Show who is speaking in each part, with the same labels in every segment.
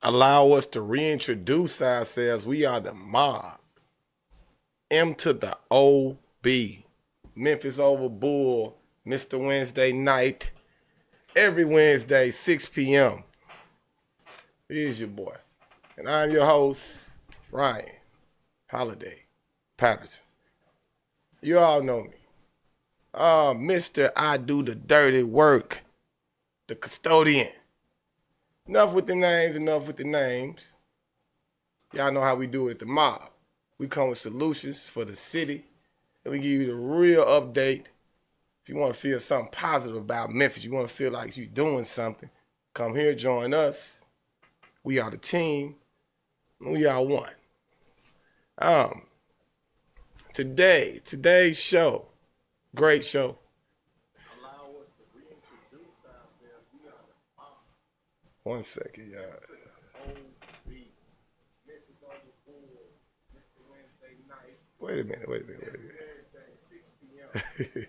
Speaker 1: allow us to reintroduce ourselves. We are the mob. M to the O-B. Memphis OVER BULL, Mr. Wednesday night. Every Wednesday, 6 p.m. Here's your boy. And I'm your host, Ryan Holiday Patterson. You all know me. Mr. I do the dirty work. The custodian. Enough with the names. Y'all know how we do it at the mob. We come with solutions for the city. And we give you the real update. If you want to feel something positive about Memphis, you want to feel like you're doing something, come here, join us. We are the team. We are one. Today's show, great show. Allow us to reintroduce ourselves. We are the mob. 1 second, y'all. O-B. Memphis OVER BULL, Mr. Wednesday night. Wait a minute. Wednesday, 6 p.m.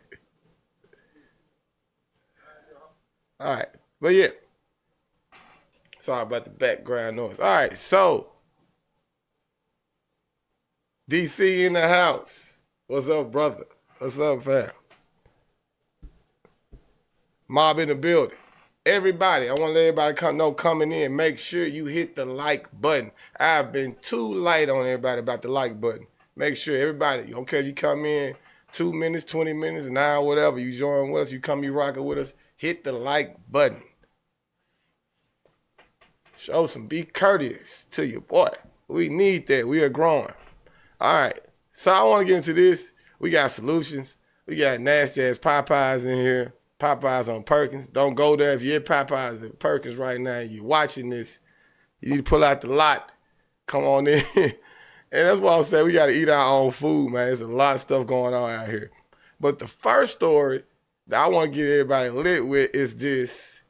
Speaker 1: All right, but yeah. Sorry about the background noise. All right, so DC in the house. What's up, brother? What's up, fam? Mob in the building. Everybody, I want to let everybody know coming in, make sure you hit the like button. I've been too light on everybody about the like button. Make sure everybody, don't care if you come in 2 minutes, 20 minutes, an hour, whatever, you join with us, you come, you rocking with us, hit the like button. Show some, be courteous to your boy. We need that. We are growing. All right. So I want to get into this. We got solutions. We got nasty ass Popeyes in here. Popeyes on Perkins. Don't go there if you're at Popeyes at Perkins right now and you're watching this. You need to pull out the lot. Come on in. And that's why I'm saying we got to eat our own food, man. There's a lot of stuff going on out here. But the first story that I want to get everybody lit with is this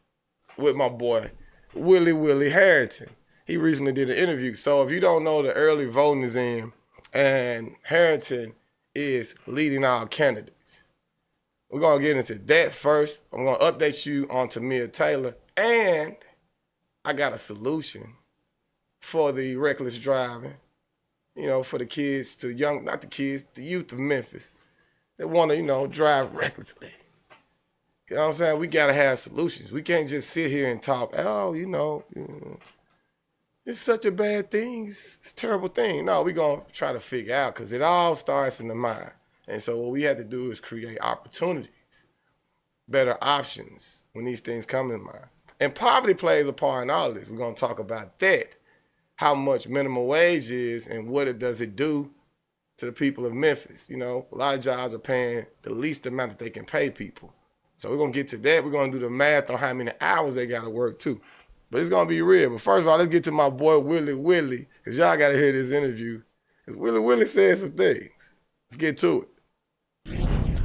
Speaker 1: with my boy, Willie Harrington. He recently did an interview. So if you don't know, the early voting is in, and Harrington is leading our candidates. We're going to get into that first. I'm going to update you on Tamia Taylor, and I got a solution for the reckless driving, you know, for the kids to the youth of Memphis that want to, drive recklessly. You know what I'm saying? We got to have solutions. We can't just sit here and talk, it's such a bad thing. It's a terrible thing. No, we're going to try to figure out because it all starts in the mind. And so what we have to do is create opportunities, better options when these things come in mind. And poverty plays a part in all of this. We're going to talk about that, how much minimum wage is and what does it do to the people of Memphis. A lot of jobs are paying the least amount that they can pay people. So we're going to get to that. We're going to do the math on how many hours they got to work, too. But it's going to be real. But first of all, let's get to my boy, Willie, because y'all got to hear this interview. Because Willie said some things. Let's get to it.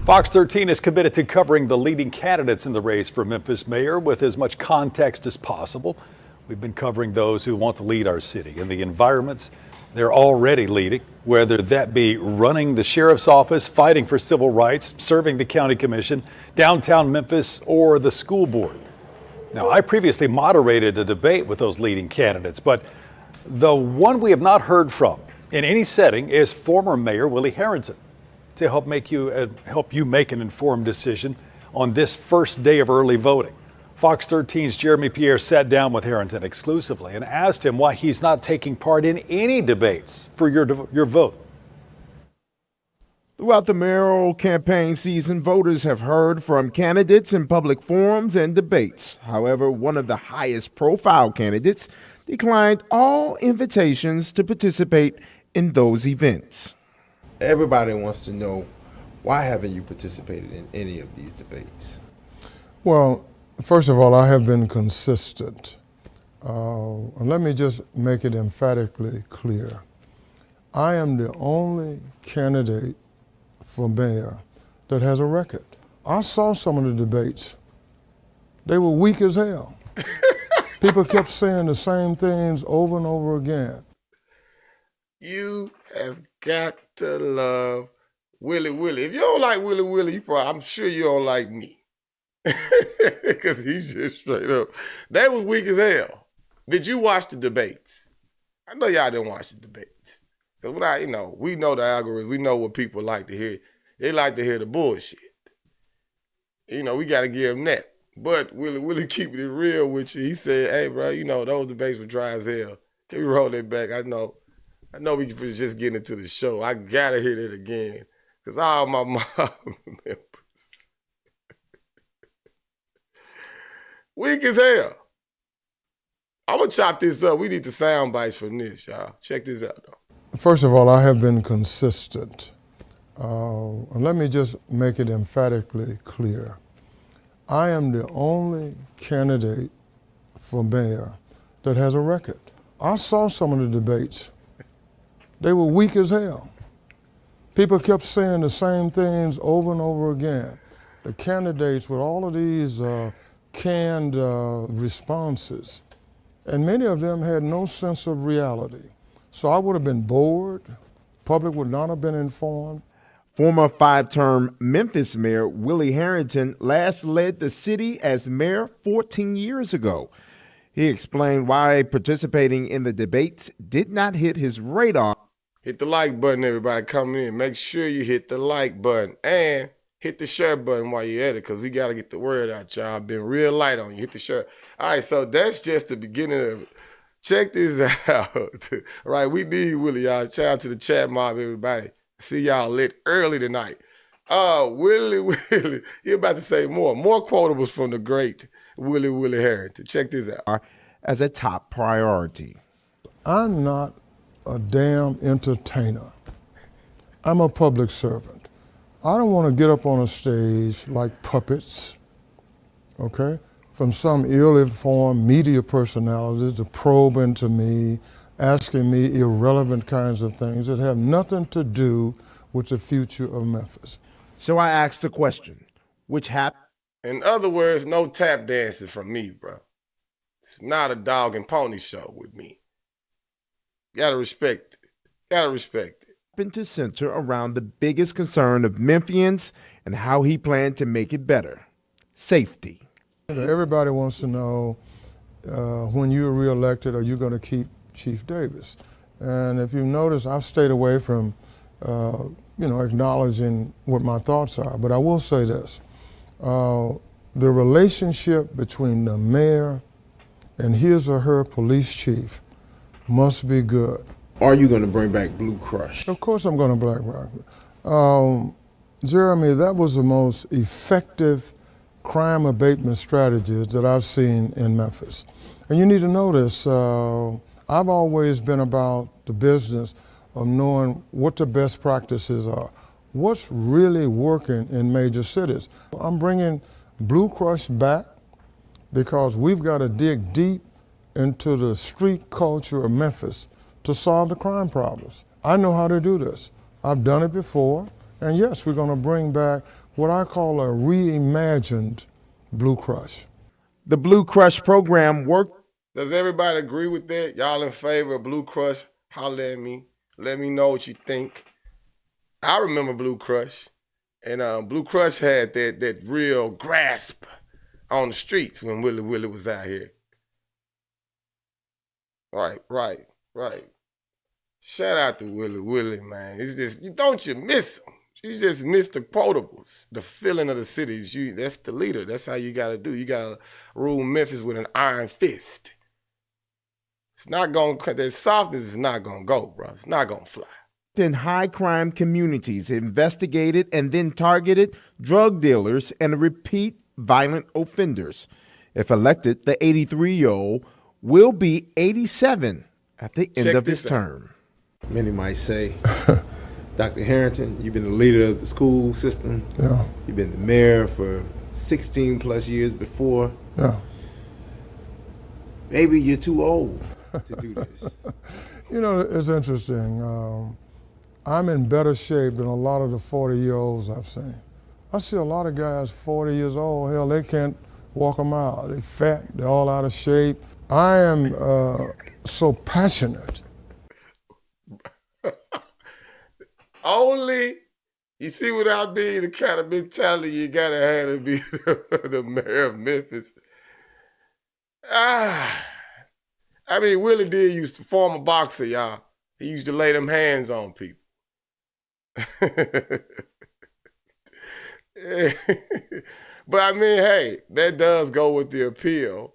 Speaker 2: Fox 13 is committed to covering the leading candidates in the race for Memphis mayor with as much context as possible. We've been covering those who want to lead our city in the environments they're already leading, whether that be running the sheriff's office, fighting for civil rights, serving the county commission, downtown Memphis, or the school board. Now, I previously moderated a debate with those leading candidates, but the one we have not heard from in any setting is former Mayor Willie Herenton to help you make an informed decision on this first day of early voting. Fox 13's Jeremy Pierre sat down with Harrington exclusively and asked him why he's not taking part in any debates for your vote.
Speaker 3: Throughout the mayoral campaign season, voters have heard from candidates in public forums and debates. However, one of the highest profile candidates declined all invitations to participate in those events.
Speaker 4: Everybody wants to know, why haven't you participated in any of these debates?
Speaker 5: Well, first of all, I have been consistent. Let me just make it emphatically clear. I am the only candidate for mayor that has a record. I saw some of the debates. They were weak as hell. People kept saying the same things over and over again.
Speaker 1: You have got to love Willie. If you don't like Willie, I'm sure you don't like me. Because he's just straight up. They was weak as hell. Did you watch the debates? I know y'all didn't watch the debates. Because we know the algorithm. We know what people like to hear. They like to hear the bullshit. We got to give them that. But Willie keeping it real with you. He said, hey, bro, those debates were dry as hell. Can we roll that back? I know we can just get into the show. I got to hear that again. Because all my mom members. Weak as hell. I'm going to chop this up. We need the sound bites from this, y'all. Check this out, though.
Speaker 5: First of all, I have been consistent. And let me just make it emphatically clear. I am the only candidate for mayor that has a record. I saw some of the debates. They were weak as hell. People kept saying the same things over and over again. The candidates with all of these canned responses, and many of them had no sense of reality. So I would have been bored. Public would not have been informed.
Speaker 3: Former 5-term Memphis Mayor Willie Harrington last led the city as mayor 14 years ago. He explained why participating in the debates did not hit his radar.
Speaker 1: Hit the like button, everybody coming in. Make sure you hit the like button and hit the share button while you're at it, because we got to get the word out, y'all. I've been real light on you. Hit the share. All right, so that's just the beginning of it. Check this out. All right, we need Willie, y'all. Shout out to the chat mob, everybody. See y'all lit early tonight. Willie, you're about to say more quotables from the great Willie Herenton. Check this out.
Speaker 3: As a top priority.
Speaker 5: I'm not a damn entertainer. I'm a public servant. I don't want to get up on a stage like puppets, okay, from some ill-informed media personalities to probe into me, asking me irrelevant kinds of things that have nothing to do with the future of Memphis.
Speaker 3: So I asked a question, which happened.
Speaker 1: In other words, no tap dancing from me, bro. It's not a dog and pony show with me. Gotta respect it.
Speaker 3: Happened to center around the biggest concern of Memphians and how he planned to make it better: safety.
Speaker 5: Everybody wants to know when you're reelected, are you going to keep Chief Davis? And if you notice, I've stayed away from, acknowledging what my thoughts are. But I will say this: the relationship between the mayor and his or her police chief must be good.
Speaker 4: Are you going to bring back Blue Crush?
Speaker 5: Of course, I'm going to bring back. Jeremy, that was the most effective crime abatement strategies that I've seen in Memphis. And you need to know this. I've always been about the business of knowing what the best practices are, what's really working in major cities. I'm bringing Blue Crush back because we've got to dig deep into the street culture of Memphis to solve the crime problems. I know how to do this. I've done it before. And yes, we're going to bring back what I call a reimagined Blue Crush.
Speaker 3: The Blue Crush program worked.
Speaker 1: Does everybody agree with that? Y'all in favor of Blue Crush? Holler at me. Let me know what you think. I remember Blue Crush. And Blue Crush had that real grasp on the streets when Willie was out here. Right. Shout out to Willie, man. It's just, don't you miss him. You just miss the quotables, the feeling of the city. That's the leader. That's how you got to do. You got to rule Memphis with an iron fist. It's not going to, that softness is not going to go, bro. It's not going to fly.
Speaker 3: In high crime communities, investigated and then targeted drug dealers and repeat violent offenders. If elected, the 83-year-old will be 87 at the end of his term.
Speaker 4: Many might say, Dr. Harrington, you've been the leader of the school system.
Speaker 5: Yeah.
Speaker 4: You've been the mayor for 16 plus years before.
Speaker 5: Yeah.
Speaker 4: Maybe you're too old to do this.
Speaker 5: It's interesting. I'm in better shape than a lot of the 40-year-olds I've seen. I see a lot of guys 40 years old. Hell, they can't walk a mile. They're fat. They're all out of shape. I am so passionate.
Speaker 1: Only, you see what I mean, the kind of mentality you gotta have to be the mayor of Memphis. I mean, Willie did used to form a boxer, y'all. He used to lay them hands on people. But I mean, hey, that does go with the appeal.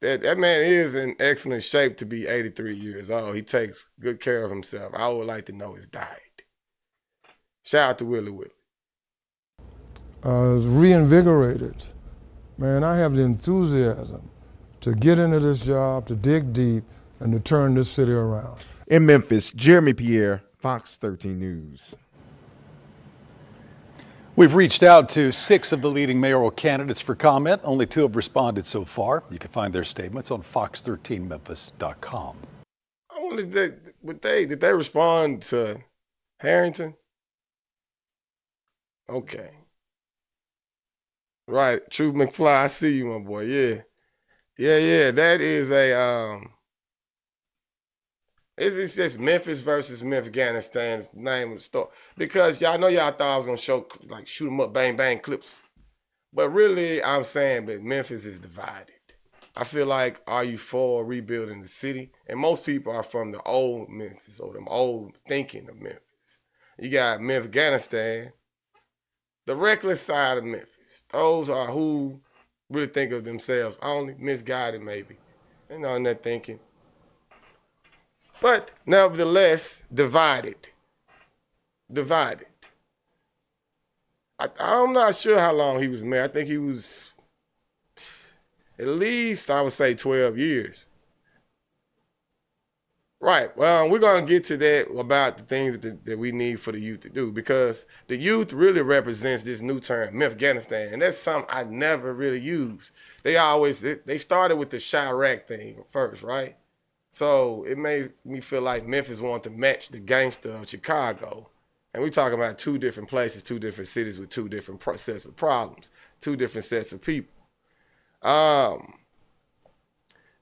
Speaker 1: That man is in excellent shape to be 83 years old. He takes good care of himself. I would like to know his diet. Shout out to Willie.
Speaker 5: Reinvigorated. Man, I have the enthusiasm to get into this job, to dig deep, and to turn this city around.
Speaker 3: In Memphis, Jeremy Pierre, Fox 13 News.
Speaker 2: We've reached out to 6 of the leading mayoral candidates for comment. Only 2 have responded so far. You can find their statements on fox13memphis.com.
Speaker 1: I wonder, did they respond to Harrington? Okay. Right. True McFly, I see you, my boy. Yeah. That is a, it's just Memphis versus Memphganistan's the name of the store. Because y'all know y'all thought I was going to show, like, shoot 'em up, bang, bang clips. But really, I'm saying that Memphis is divided. I feel like, are you for rebuilding the city? And most people are from the old Memphis, or them old thinking of Memphis. You got Memphganistan, the reckless side of Memphis. Those are who really think of themselves only, misguided maybe, in their thinking. But nevertheless, divided. I'm not sure how long he was married. I think he was at least, I would say, 12 years. Right. Well, we're going to get to that about the things that we need for the youth to do, because the youth really represents this new term, Memphganistan, and that's something I never really used. They started with the Chirac thing first, right? So it made me feel like Memphis wanted to match the gangster of Chicago. And we're talking about 2 different places, 2 different cities with 2 different sets of problems, 2 different sets of people.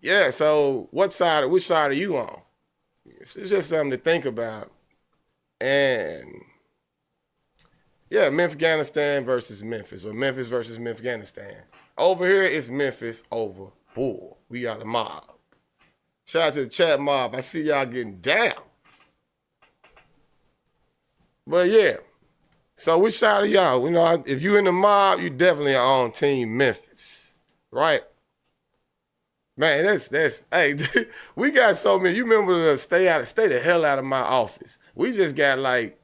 Speaker 1: Yeah, so which side are you on? It's just something to think about. And yeah, Memphganistan versus Memphis, or Memphis versus Memphganistan. Over here, it's Memphis over Bull. We are the mob. Shout out to the chat mob. I see y'all getting down. But yeah, so which side of y'all? You know, if you in the mob, you definitely are on Team Memphis, right? Man, that's hey, we got so many. You remember the stay the hell out of my office. We just got like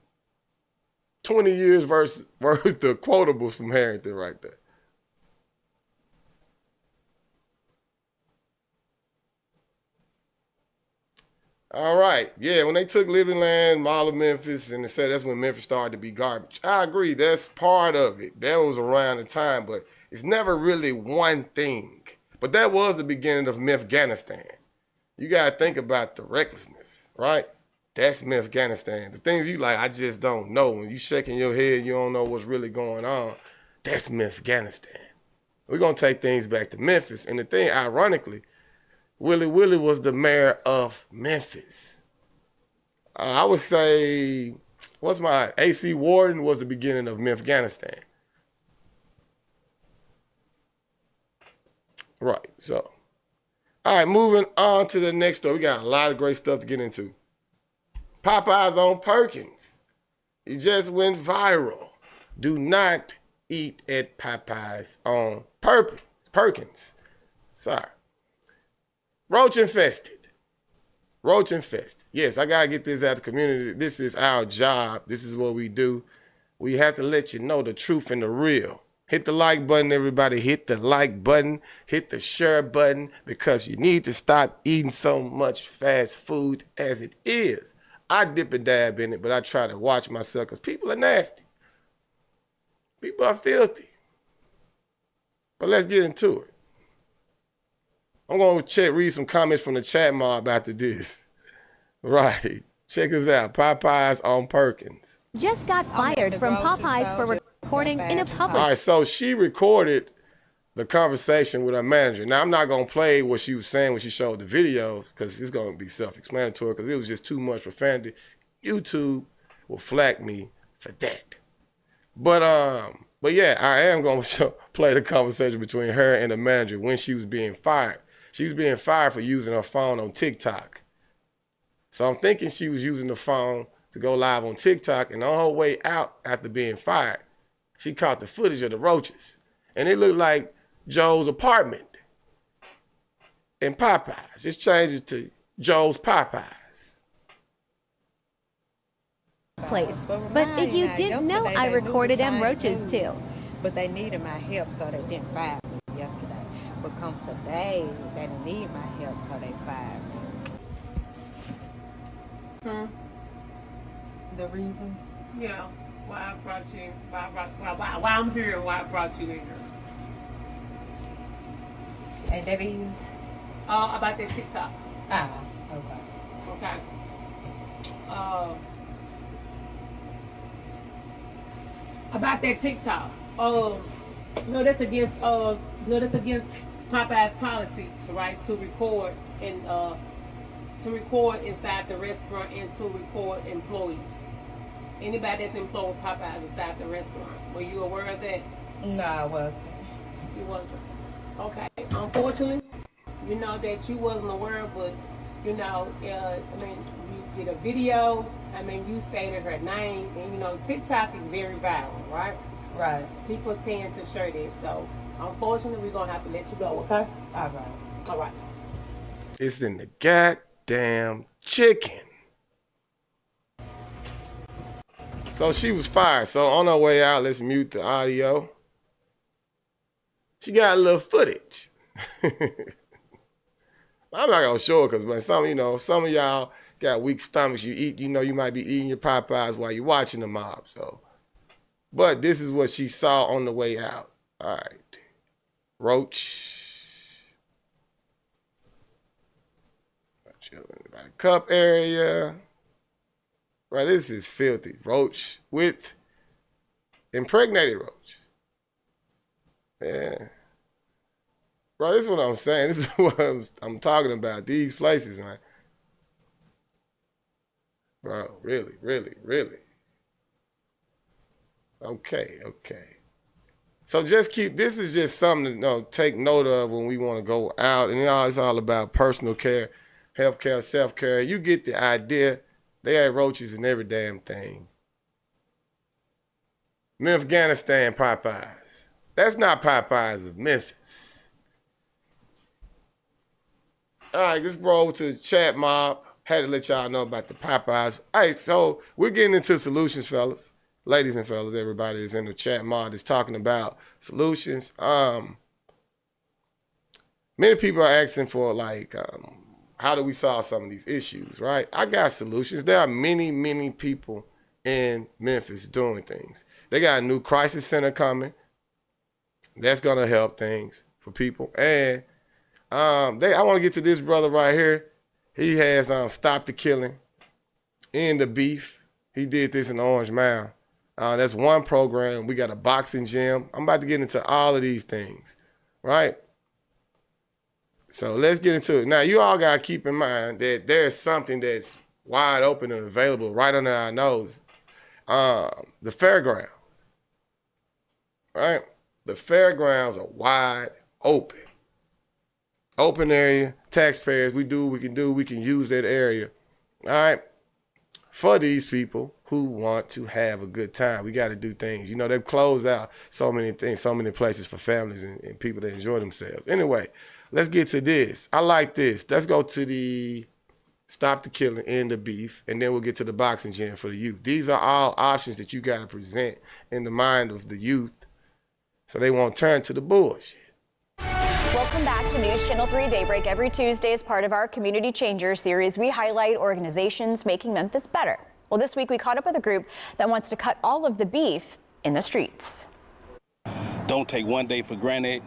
Speaker 1: 20 years worth of quotables from Harrington right there. All right. Yeah, when they took Livingland Mall of Memphis and they said that's when Memphis started to be garbage. I agree. That's part of it. That was around the time, but it's never really one thing. But that was the beginning of Memphganistan. You got to think about the recklessness, right? That's Memphganistan. The things you like, I just don't know. When you shaking your head, you don't know what's really going on. That's Memphganistan. We're going to take things back to Memphis. And the thing, ironically, Willie was the mayor of Memphis. I would say, AC Warden was the beginning of Memphganistan. Right, so. All right, moving on to the next story. We got a lot of great stuff to get into. Popeyes on Perkins. He just went viral. Do not eat at Popeyes on Perkins. Sorry. Roach infested. Yes, I got to get this out to the community. This is our job. This is what we do. We have to let you know the truth and the real. Hit the like button, everybody. Hit the like button. Hit the share button, because you need to stop eating so much fast food as it is. I dip and dab in it, but I try to watch myself, because people are nasty. People are filthy. But let's get into it. I'm going to read some comments from the chat mob after this. Right. Check us out. Popeyes on Perkins.
Speaker 6: Just got fired from Popeyes for recording in a public.
Speaker 1: All right, so she recorded the conversation with her manager. Now, I'm not going to play what she was saying when she showed the videos, because it's going to be self-explanatory, because it was just too much profanity. YouTube will flag me for that. But yeah, I am going to play the conversation between her and the manager when she was being fired. She was being fired for using her phone on TikTok. So I'm thinking she was using the phone to go live on TikTok, and on her way out after being fired, she caught the footage of the roaches. And it looked like Joe's apartment in Popeyes. It changes to Joe's Popeyes.
Speaker 6: Place. But if you didn't know, I recorded them roaches too.
Speaker 7: But they needed my help, so they didn't fire me yesterday. But come today, they didn't need my help, so they fired me. The reason?
Speaker 8: Yeah, why I brought you, why I'm here, why I brought you in here.
Speaker 7: And that is?
Speaker 8: About that TikTok.
Speaker 7: Okay.
Speaker 8: Okay. About that TikTok. No, that's against Popeyes policy, right? To record inside the restaurant and to record employees. Anybody that's employed with Popeyes inside the restaurant. Were you aware of that?
Speaker 7: No, I wasn't.
Speaker 8: You wasn't. Okay. Unfortunately, you know that you wasn't aware, but you know, I mean, you did a video. I mean, you stated her name, and you know, TikTok is very viral, right?
Speaker 7: Right.
Speaker 8: People tend to share this, so unfortunately, we're gonna have to let you go. Okay?
Speaker 7: All right.
Speaker 8: All right.
Speaker 1: It's in the goddamn chicken. So she was fired. So on her way out, let's mute the audio. She got a little footage. I'm not gonna show it because when some of y'all got weak stomachs, you might be eating your Popeyes while you're watching the mob. So, but this is what she saw on the way out. All right, roach. Chilling by the cup area. Right, this is filthy. Roach with impregnated roach. Yeah. Bro, this is what I'm saying. This is what I'm talking about. These places, man. Bro, really, really, really. Okay. So just this is just something to take note of when we want to go out. And it's all about personal care, health care, self-care. You get the idea. They had roaches in every damn thing. Memphganistan Popeyes. That's not Popeyes of Memphis. All right, let's go over to the chat mob. Had to let y'all know about the Popeyes. All right, so we're getting into solutions, fellas. Ladies and fellas, everybody that's in the chat mob is talking about solutions. Many people are asking for, how do we solve some of these issues, right? I got solutions. There are many, many people in Memphis doing things. They got a new crisis center coming. That's going to help things for people. And I want to get to this brother right here. He has stopped the killing, end the beef. He did this in Orange Mound. That's one program. We got a boxing gym. I'm about to get into all of these things, right? So let's get into it. Now, you all got to keep in mind that there's something that's wide open and available right under our nose. The fairgrounds, right? The fairgrounds are wide open. Open area, taxpayers, we can use that area, all right? For these people who want to have a good time, we got to do things. They've closed out so many things, so many places for families and people that enjoy themselves. Anyway, let's get to this. I like this. Let's go to the stop the killing, end the beef, and then we'll get to the boxing gym for the youth. These are all options that you got to present in the mind of the youth so they won't turn to the bullshit.
Speaker 9: Welcome back to News Channel 3 Daybreak. Every Tuesday, as part of our Community Changers series, we highlight organizations making Memphis better. Well, this week we caught up with a group that wants to cut all of the beef in the streets.
Speaker 10: Don't take one day for granted.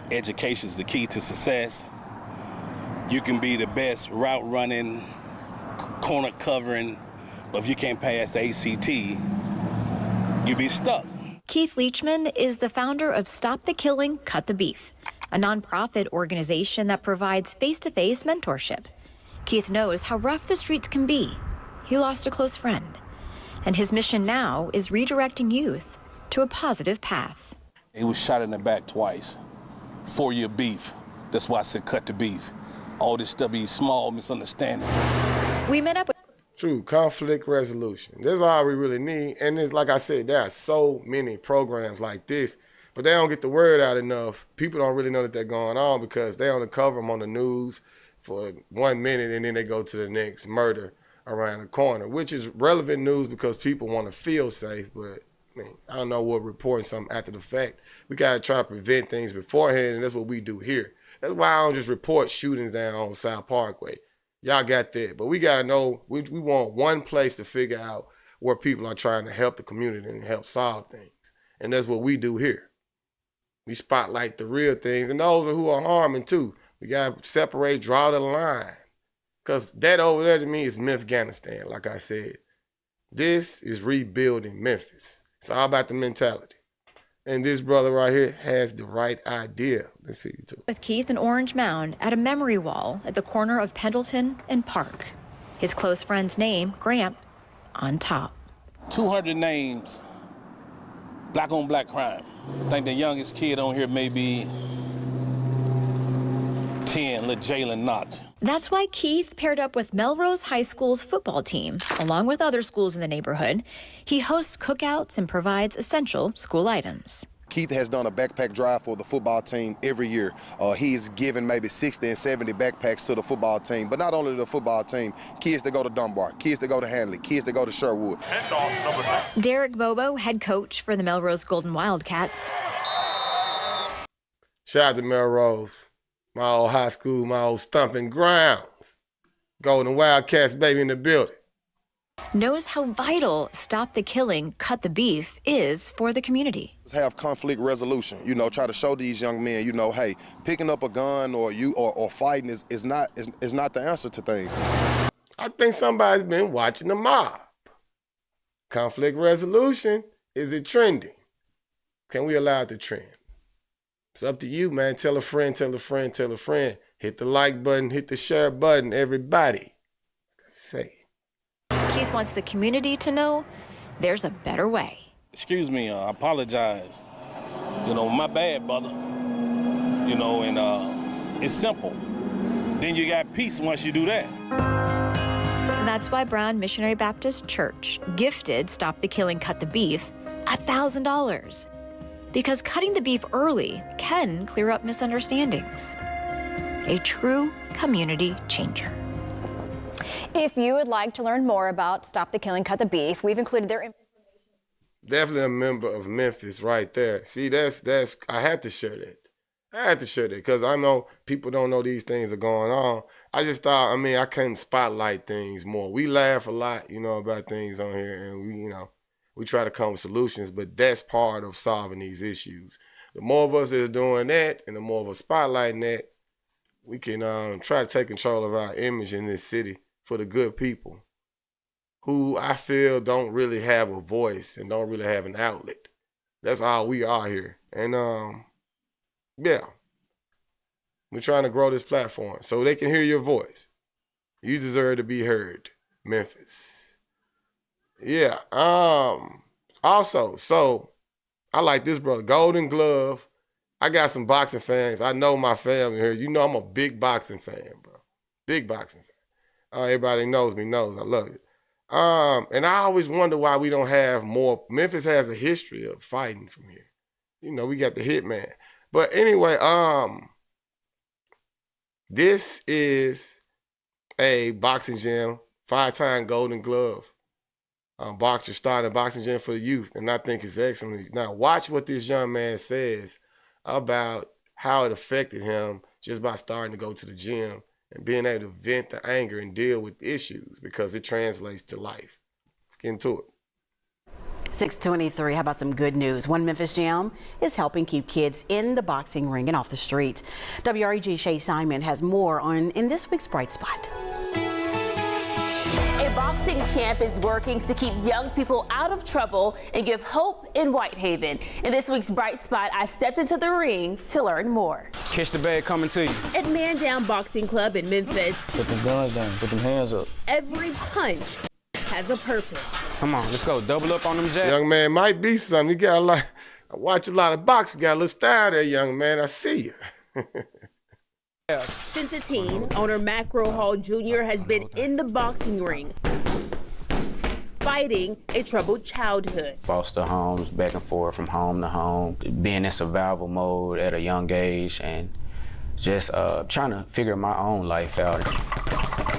Speaker 10: Education is the key to success. You can be the best route running, corner covering, but if you can't pass the ACT, you be stuck.
Speaker 6: Keith Leachman is the founder of Stop the Killing, Cut the Beef, a nonprofit organization that provides face-to-face mentorship. Keith knows how rough the streets can be. He lost a close friend, and his mission now is redirecting youth to a positive path.
Speaker 10: He was shot in the back twice. 4-year beef. That's why I said cut the beef. All this stuff be small misunderstanding.
Speaker 6: We met up with
Speaker 1: True, conflict resolution. That's all we really need. And it's like I said, there are so many programs like this, but they don't get the word out enough. People don't really know that they're going on because they only cover them on the news for 1 minute and then they go to the next murder around the corner, which is relevant news because people want to feel safe. But I mean, I don't know what reporting something after the fact. We got to try to prevent things beforehand, and that's what we do here. That's why I don't just report shootings down on South Parkway. Y'all got that. But we got to know, we want one place to figure out where people are trying to help the community and help solve things. And that's what we do here. We spotlight the real things, and those are who are harming too. We got to separate, draw the line. Because that over there to me is Memphganistan, like I said. This is rebuilding Memphis. It's all about the mentality. And this brother right here has the right idea. Let's see you too.
Speaker 6: with Keith in Orange Mound at a memory wall at the corner of Pendleton and Park. His close friend's name, Gramp, on top.
Speaker 10: 200 names, black on black crime. I think the youngest kid on here may be 10, little Jalen Knott.
Speaker 6: That's why Keith paired up with Melrose High School's football team, along with other schools in the neighborhood. He hosts cookouts and provides essential school items.
Speaker 11: Keith has done a backpack drive for the football team every year. He's given maybe 60 and 70 backpacks to the football team, but not only the football team, kids that go to Dunbar, kids that go to Hanley, kids that go to Sherwood.
Speaker 6: Derek Bobo, head coach for the Melrose Golden Wildcats.
Speaker 1: Shout out to Melrose, my old high school, my old stomping grounds. Golden Wildcats, baby, in the building.
Speaker 6: Knows how vital Stop the Killing, Cut the Beef is for the community.
Speaker 11: Have conflict resolution, try to show these young men, hey, picking up a gun or fighting is not the answer to things.
Speaker 1: I think somebody's been watching the mob. Conflict resolution, is it trending? Can we allow it to trend? It's up to you, man. Tell a friend, tell a friend, tell a friend. Hit the like button, hit the share button, everybody. Say.
Speaker 6: Keith wants the community to know there's a better way.
Speaker 10: Excuse me, I apologize. My bad, brother. And it's simple. Then you got peace once you do that.
Speaker 6: That's why Brown Missionary Baptist Church gifted Stop the Killing, Cut the Beef $1,000. Because cutting the beef early can clear up misunderstandings. A true community changer.
Speaker 9: If you would like to learn more about Stop the Killing, Cut the Beef, we've included their information.
Speaker 1: Definitely a member of Memphis right there. See, that's I had to share that. I had to share that because I know people don't know these things are going on. I just thought, I couldn't spotlight things more. We laugh a lot, about things on here, and we try to come with solutions, but that's part of solving these issues. The more of us that are doing that and the more of us spotlighting that, we can try to take control of our image in this city for the good people who I feel don't really have a voice and don't really have an outlet. That's all we are here. And yeah, we're trying to grow this platform so they can hear your voice. You deserve to be heard, Memphis. Yeah. Also, so I like this brother, Golden Glove. I got some boxing fans. I know my family here. I'm a big boxing fan, bro. Big boxing fan. Everybody knows me, knows I love it. And I always wonder why we don't have more. Memphis has a history of fighting from here. We got the Hitman. But anyway, this is a boxing gym, 5-time Golden Glove. Boxer started a boxing gym for the youth, and I think it's excellent. Now, watch what this young man says about how it affected him just by starting to go to the gym and being able to vent the anger and deal with issues because it translates to life. Let's get into it.
Speaker 12: 6:23. How about some good news? One Memphis gym is helping keep kids in the boxing ring and off the streets. WREG Shay Simon has more in this week's Bright Spot.
Speaker 13: A boxing champ is working to keep young people out of trouble and give hope in Whitehaven. In this week's Bright Spot, I stepped into the ring to learn more.
Speaker 14: Catch the bag coming to you.
Speaker 13: At Man Down Boxing Club in Memphis,
Speaker 14: Put them guns down, put them hands up.
Speaker 13: every punch has a purpose.
Speaker 14: Come on, let's go. Double up on them jabs.
Speaker 1: Young man might be something. You got a lot. I watch a lot of boxing. You got a little style there, young man. I see you.
Speaker 13: Since a teen, owner Macro Hall Jr. has been in the boxing ring, fighting a troubled childhood.
Speaker 14: Foster homes, back and forth from home to home, being in survival mode at a young age, and just trying to figure my own life out.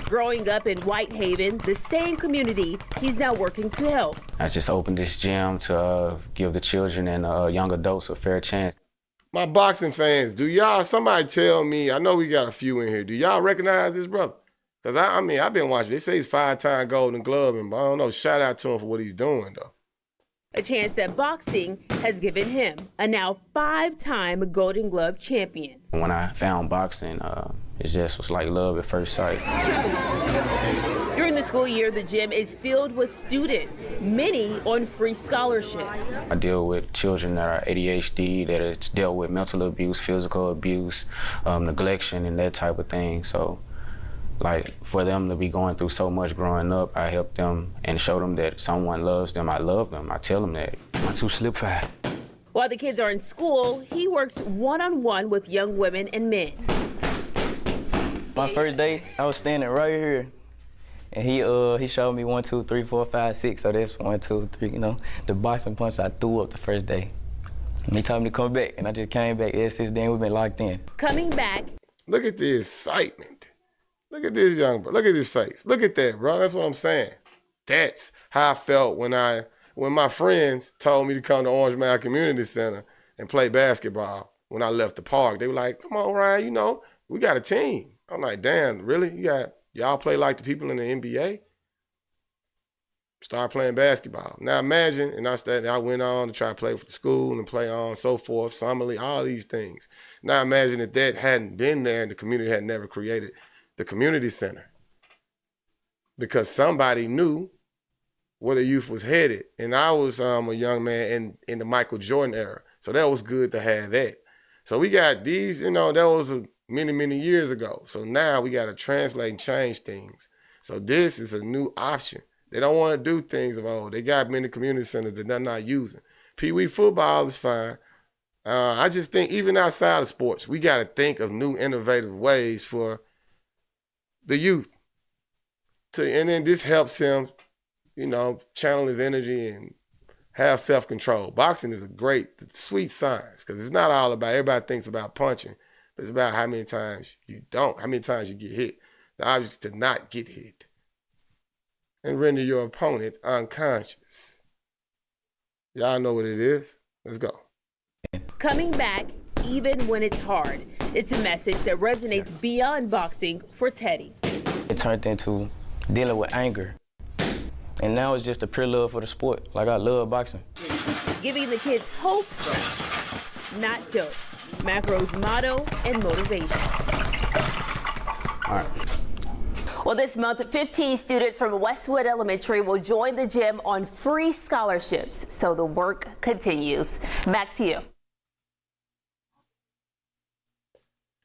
Speaker 13: Growing up in Whitehaven, the same community he's now working to help.
Speaker 14: I just opened this gym to give the children and young adults a fair chance.
Speaker 1: My boxing fans, somebody tell me, I know we got a few in here, do y'all recognize this brother? Because I've been watching, they say he's 5-time Golden Glove, and I don't know, shout out to him for what he's doing though.
Speaker 13: A chance that boxing has given him, a now 5-time Golden Glove champion.
Speaker 14: When I found boxing, it just was like love at first sight.
Speaker 13: During the school year, the gym is filled with students, many on free scholarships.
Speaker 14: I deal with children that are ADHD, that have dealt with mental abuse, physical abuse, neglection, and that type of thing. So, like, for them to be going through so much growing up, I help them and show them that someone loves them. I love them. I tell them that. I'm too slip fast.
Speaker 13: While the kids are in school, he works one-on-one with young women and men.
Speaker 15: My first day, I was standing right here, and he showed me 1, 2, 3, 4, 5, 6. So that's 1, 2, 3. You know, the boxing punch I threw up the first day. And he told me to come back, and I just came back. Ever since then, we've been locked in.
Speaker 13: Coming back.
Speaker 1: Look at the excitement. Look at this young bro. Look at his face. Look at that, bro. That's what I'm saying. That's how I felt when my friends told me to come to Orange Mound Community Center and play basketball when I left the park. They were like, come on, Ryan, you know, we got a team. I'm like, damn, really? Y'all play like the people in the NBA? Start playing basketball. Now imagine, and I went on to try to play for the school and play on, so forth, summer league, all these things. Now imagine if that hadn't been there and the community had never created the community center, because somebody knew where the youth was headed. And I was a young man in the Michael Jordan era, so that was good to have that. So we got these, you know, that was many, many years ago. So now we got to translate and change things. So this is a new option. They don't want to do things of old. They got many community centers that they're not using. Pee Wee football is fine. I just think even outside of sports, we got to think of new innovative ways for the youth. And then this helps him, you know, channel his energy and have self-control. Boxing is a great, sweet science, because it's not all about, everybody thinks about punching, but it's about how many times you don't, how many times you get hit. The object is to not get hit and render your opponent unconscious. Y'all know what it is. Let's go.
Speaker 13: Coming back, even when it's hard. It's a message that resonates beyond boxing for Teddy.
Speaker 15: It turned into dealing with anger. And now it's just a pure love for the sport. Like, I love boxing.
Speaker 13: Giving the kids hope, not dope. Macro's motto and motivation.
Speaker 14: All right.
Speaker 13: Well, this month, 15 students from Westwood Elementary will join the gym on free scholarships. So the work continues. Back to you.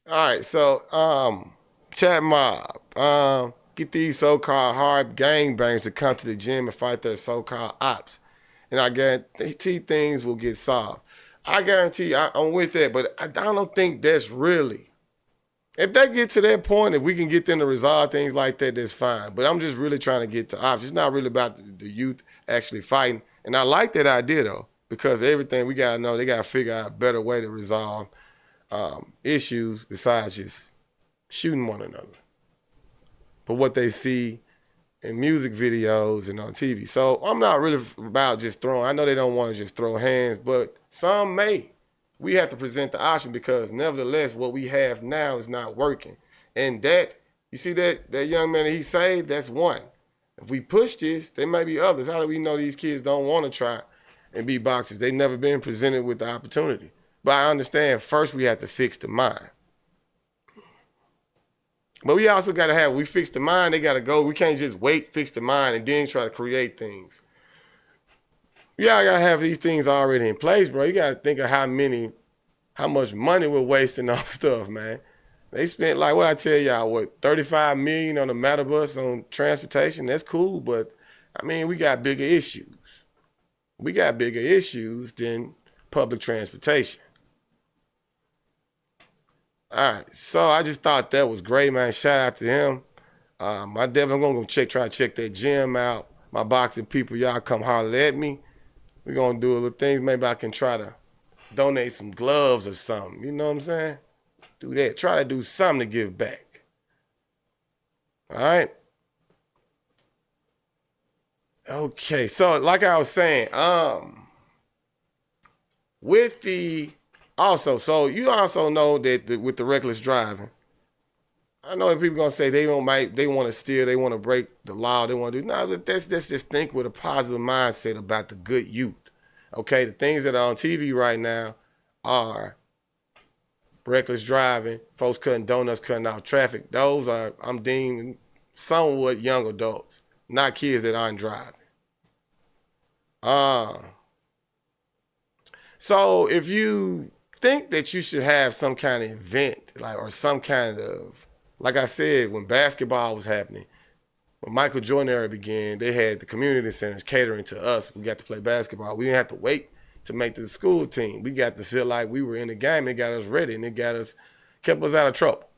Speaker 1: All right, so chat mob, get these so-called hard gangbangers to come to the gym and fight their so-called ops, and I guarantee things will get solved. I guarantee I'm with that, but I don't think that's really. If they get to that point, if we can get them to resolve things like that, that's fine. But I'm just really trying to get to ops. It's not really about the youth actually fighting, and I like that idea though, because everything we gotta know, they gotta figure out a better way to resolve issues besides just shooting one another. But what they see in music videos and on TV. So I'm not really about just throwing. I know they don't want to just throw hands, but some may. We have to present the option, because nevertheless, what we have now is not working. And that, you see that young man that he saved, that's one. If we push this, there may be others. How do we know these kids don't want to try and be boxers? They've never been presented with the opportunity. But I understand first we have to fix the mind. But we also got to we fix the mind, they got to go. We can't just wait, fix the mind, and then try to create things. Yeah, I got to have these things already in place, bro. You got to think of how much money we're wasting on stuff, man. They spent, like what I tell y'all, $35 million on the Metabus on transportation. That's cool, but I mean, we got bigger issues. We got bigger issues than public transportation. All right, so I just thought that was great, man. Shout out to him. I'm definitely gonna try to check that gym out. My boxing people, y'all come holler at me. We're gonna do a little things. Maybe I can try to donate some gloves or something. You know what I'm saying? Do that. Try to do something to give back. All right. Okay, so like I was saying, with the so you also know that with the reckless driving, I know that people gonna say they want to steal, they want to break the law, they want to do. No, let's just think with a positive mindset about the good youth. Okay, the things that are on TV right now are reckless driving, folks cutting donuts, cutting out traffic. Those are, I'm deeming, somewhat young adults, not kids that aren't driving. So if you think that you should have some kind of event, or some kind of, like I said, when basketball was happening, when Michael Jordan era began, they had the community centers catering to us. We got to play basketball. We didn't have to wait to make the school team. We got to feel like we were in the game. It got us ready, and it kept us out of trouble.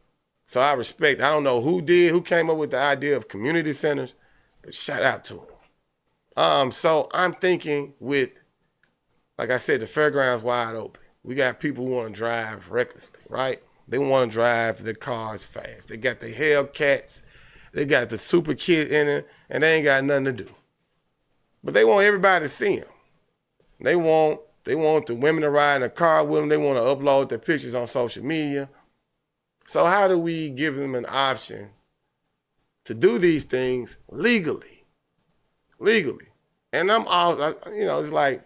Speaker 1: So I don't know who came up with the idea of community centers, but shout out to them. So I'm thinking with, like I said, the fairgrounds wide open. We got people who want to drive recklessly, right? They want to drive their cars fast. They got the Hellcats. They got the super kid in it, and they ain't got nothing to do. But they want everybody to see them. They want the women to ride in a car with them. They want to upload their pictures on social media. So how do we give them an option to do these things legally? And it's like,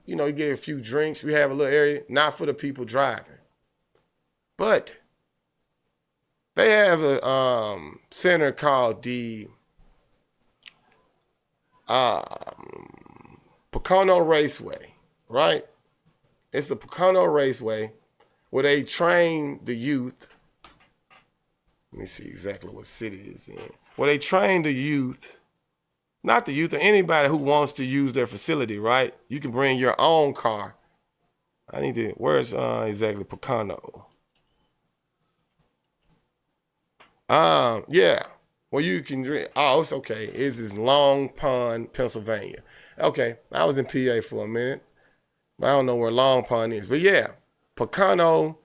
Speaker 1: you get a few drinks. We have a little area, not for the people driving. But they have a center called the Pocono Raceway, right? It's the Pocono Raceway where they train the youth. Let me see exactly what city it's in. Where they train the youth, not the youth, or anybody who wants to use their facility, right? You can bring your own car. Where's exactly Pocono? Yeah. Well, you can drink. Oh, it's okay. It's in Long Pond, Pennsylvania. Okay, I was in PA for a minute, but I don't know where Long Pond is. But yeah, Pocono,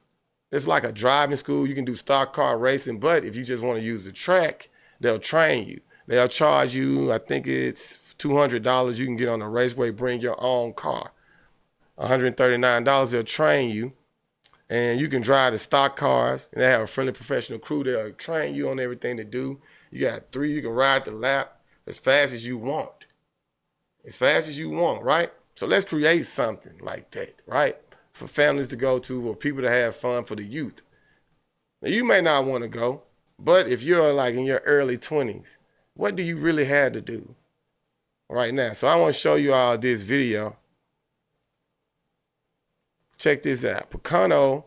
Speaker 1: it's like a driving school. You can do stock car racing, but if you just want to use the track, they'll train you. They'll charge you, I think it's $200. You can get on the raceway, bring your own car. $139, they'll train you. And you can drive the stock cars. And they have a friendly professional crew. They'll train you on everything to do. You got 3. You can ride the lap as fast as you want. As fast as you want, right? So let's create something like that, right? For families to go to, or people to have fun, for the youth. Now, you may not want to go, but if you're like in your early 20s, what do you really have to do right now? So I want to show you all this video. Check this out. Pocono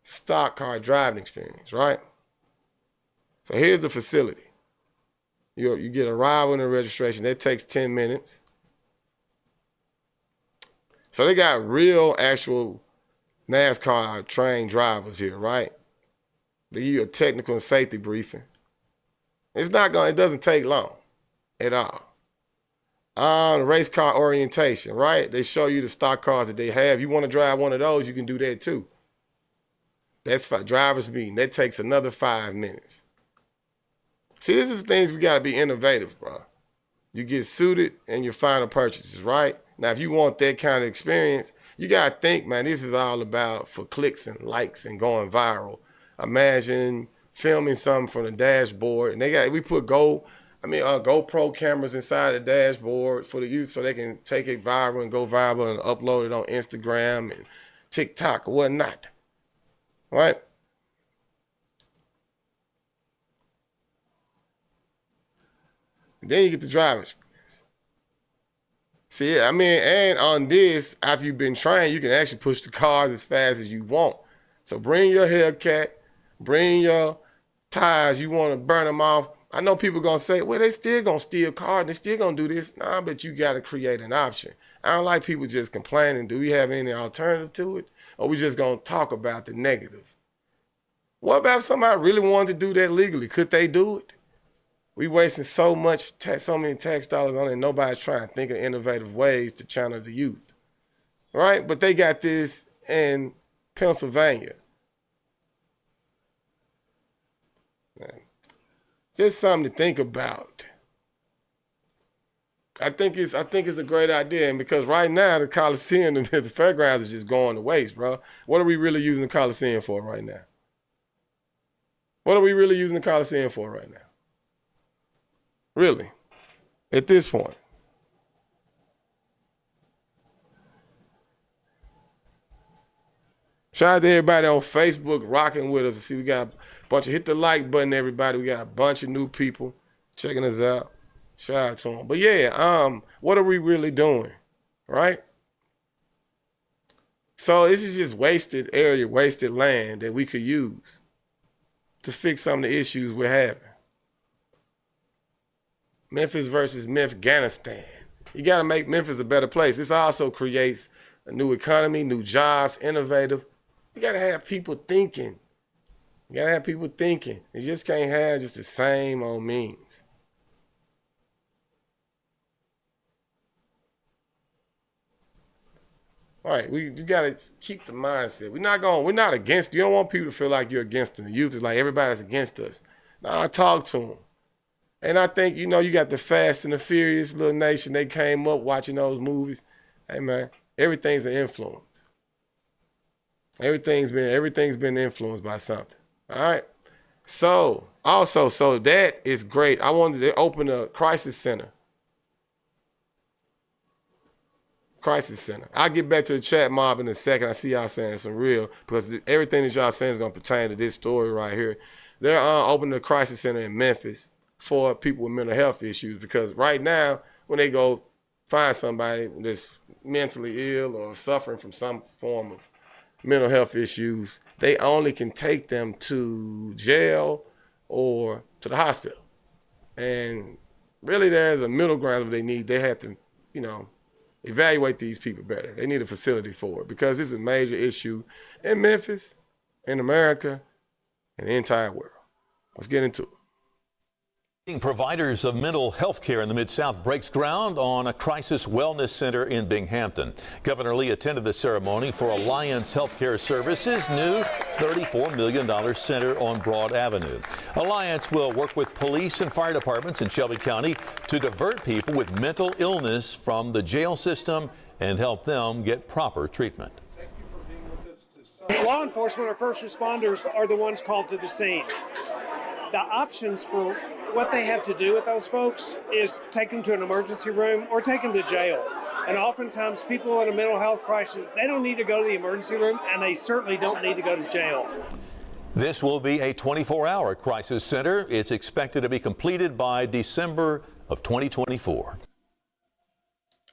Speaker 1: stock car driving experience, right? So here's the facility. You get arrival and a registration. That takes 10 minutes. So they got real, actual NASCAR trained drivers here, right? They give you a technical and safety briefing. It doesn't take long at all. Race car orientation, right? They show you the stock cars that they have. You want to drive one of those, you can do that too. That's driver's meeting. That takes another 5 minutes. See, this is the things we got to be innovative, bro. You get suited in your final purchases, right? Now, if you want that kind of experience, you got to think, man, this is all about for clicks and likes and going viral. Imagine filming something from the dashboard, and we put GoPro cameras inside the dashboard for the youth so they can take it viral and go viral and upload it on Instagram and TikTok or whatnot, right? Then you get the driver's experience. See, and on this, after you've been trained, you can actually push the cars as fast as you want. So bring your Hellcat, bring your tires, you want to burn them off. I know people going to say, well, they still going to steal cars, they still going to do this. Nah, but you got to create an option. I don't like people just complaining. Do we have any alternative to it? or we just gonna talk about the negative? What about if somebody really wanted to do that legally? Could they do it? We wasting so many tax dollars on it, and nobody's trying to think of innovative ways to channel the youth, right? But they got this in Pennsylvania. Man, just something to think about. I think it's a great idea, and because right now the Coliseum and the fairgrounds is just going to waste, bro. What are we really using the Coliseum for right now? What are we really using the Coliseum for right now? Really, at this point. Shout out to everybody on Facebook rocking with us. See, we got a bunch of, hit the like button, everybody. We got a bunch of new people checking us out. Shout out to them. But yeah, what are we really doing, right? So this is just wasted area, wasted land that we could use to fix some of the issues we're having. Memphis versus Memphganistan. You got to make Memphis a better place. This also creates a new economy, new jobs, innovative. You got to have people thinking. You got to have people thinking. You just can't have just the same old means. All right, you got to keep the mindset. We're not against you. You don't want people to feel like you're against them. The youth is like everybody's against us. Now I talk to them. And I think, you got the Fast and the Furious little nation. They came up watching those movies. Hey, man, everything's an influence. Everything's been influenced by something. All right? So that is great. I wanted to open a crisis center. I'll get back to the chat mob in a second. I see y'all saying some real, because everything that y'all saying is going to pertain to this story right here. They're opening a crisis center in Memphis for people with mental health issues, because right now, when they go find somebody that's mentally ill or suffering from some form of mental health issues, they only can take them to jail or to the hospital. And really there's a middle ground that they have to, evaluate these people better. They need a facility for it, because it's a major issue in Memphis, in America, and the entire world. Let's get into it.
Speaker 16: Providers of mental health care in the Mid-South breaks ground on a crisis wellness center in Binghamton. Governor Lee attended the ceremony for Alliance Healthcare Services' new $34 million center on Broad Avenue. Alliance will work with police and fire departments in Shelby County to divert people with mental illness from the jail system and help them get proper treatment.
Speaker 17: Law enforcement or first responders are the ones called to the scene. The options for what they have to do with those folks is take them to an emergency room or take them to jail. And oftentimes people in a mental health crisis, they don't need to go to the emergency room, and they certainly don't need to go to jail.
Speaker 16: This will be a 24-hour crisis center. It's expected to be completed by December of 2024.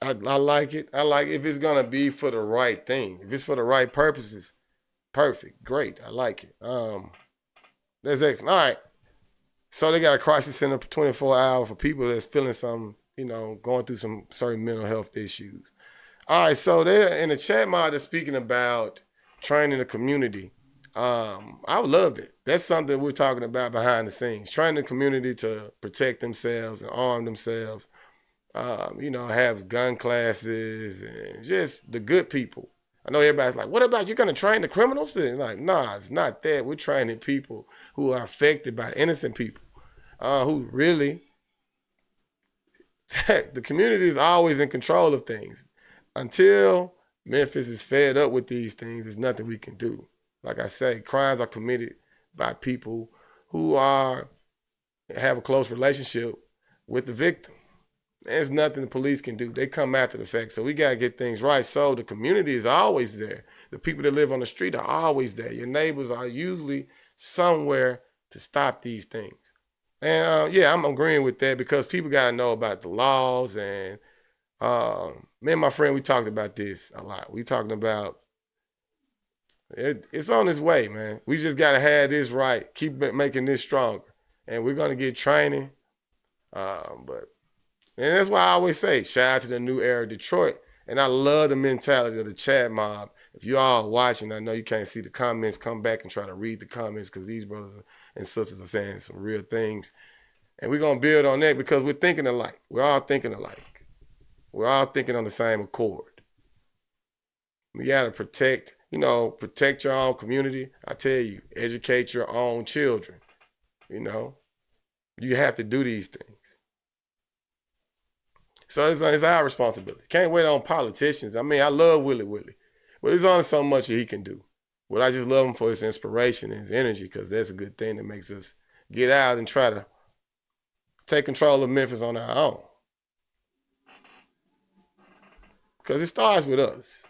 Speaker 1: I like it. I like if it's going to be for the right thing. If it's for the right purposes, perfect, great. I like it. That's excellent. All right. So they got a crisis center for 24 hours for people that's feeling some, going through some certain mental health issues. All right, so they're in the chat mod, they're speaking about training the community. I loved it. That's something we're talking about behind the scenes. Training the community to protect themselves and arm themselves. Have gun classes and just the good people. I know everybody's like, what about you going to train the criminals? They're like, nah, it's not that. We're training people who are affected by innocent people, who really, the community is always in control of things. Until Memphis is fed up with these things, there's nothing we can do. Like I say, crimes are committed by people who have a close relationship with the victim. There's nothing the police can do. They come after the fact. So we got to get things right. So the community is always there. The people that live on the street are always there. Your neighbors are usually somewhere to stop these things. And I'm agreeing with that, because people got to know about the laws. And me and my friend, we talked about this a lot. We talking about it's on its way, man. We just got to have this right. Keep making this stronger. And we're going to get training. And that's why I always say, shout out to the new era of Detroit. And I love the mentality of the Chad mob, If you all watching, I know you can't see the comments. Come back and try to read the comments because these brothers and sisters are saying some real things. And we're going to build on that because we're thinking alike. We're all thinking alike. We're all thinking on the same accord. We got to protect your own community. I tell you, educate your own children. You have to do these things. So it's our responsibility. Can't wait on politicians. I mean, I love Willie, but there's only so much that he can do. Well, I just love him for his inspiration and his energy because that's a good thing that makes us get out and try to take control of Memphis on our own. Because it starts with us.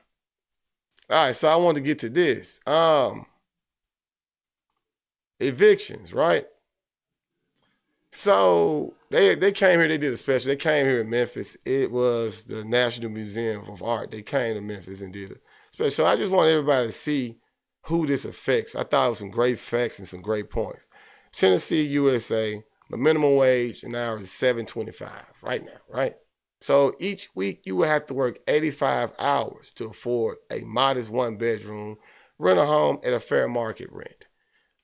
Speaker 1: All right, so I wanted to get to this. Evictions, right? So they came here, they did a special. They came here in Memphis. It was the National Museum of Art. They came to Memphis and did a special. So I just want everybody to see who this affects. I thought it was some great facts and some great points. Tennessee, USA, the minimum wage an hour is $7.25 right now, right? So each week you will have to work 85 hours to afford a modest 1-bedroom, rent a home at a fair market rent.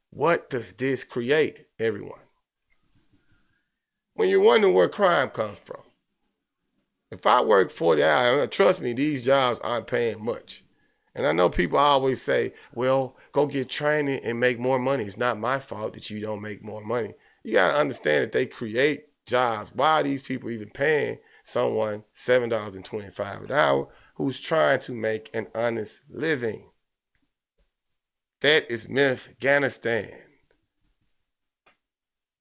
Speaker 1: What does this create, everyone? When you're wondering where crime comes from. If I work 40 hours, trust me, these jobs aren't paying much. And I know people always say, well, go get training and make more money. It's not my fault that you don't make more money. You got to understand that they create jobs. Why are these people even paying someone $7.25 an hour who's trying to make an honest living? That is Memphganistan.